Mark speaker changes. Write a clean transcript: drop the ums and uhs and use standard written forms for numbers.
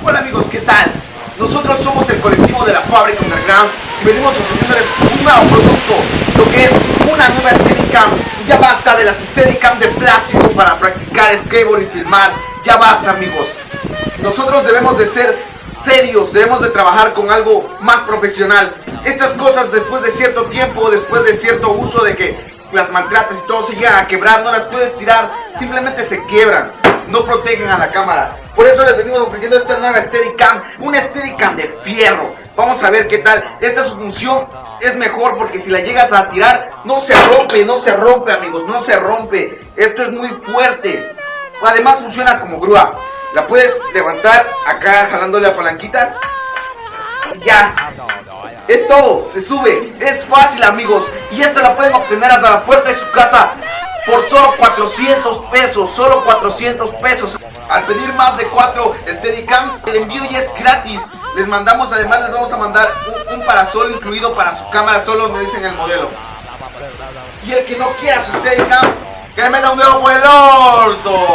Speaker 1: Hola amigos, ¿qué tal? Nosotros somos el colectivo de la Fábrica Underground y venimos ofreciéndoles un nuevo producto, lo que es una nueva Steadicam. Ya basta de las Steadicam de plástico para practicar skateboard y filmar. Ya basta amigos. Nosotros debemos de ser serios, debemos de trabajar con algo más profesional. Estas cosas después de cierto tiempo, después de cierto uso de que las maltratas y todo se llegan a quebrar, no las puedes tirar, simplemente se quiebran, no protegen a la cámara. Por eso les venimos ofreciendo esta nueva Steadicam, una Steadicam de fierro. Vamos a ver qué tal. Esta su función es mejor porque si la llegas a tirar no se rompe amigos, no se rompe. Esto es muy fuerte. Además funciona como grúa. La puedes levantar acá jalándole la palanquita. Ya. Es todo, se sube. Es fácil amigos. Y esta la pueden obtener hasta la puerta de su casa por solo 400 pesos. Solo 400 pesos. Al pedir más de 4 Steadicams, el envío ya es gratis. Les mandamos, además les vamos a mandar un parasol incluido para su cámara. Solo me dicen el modelo. Y el que no quiera su Steadicam, que le meta un dedo por el orto.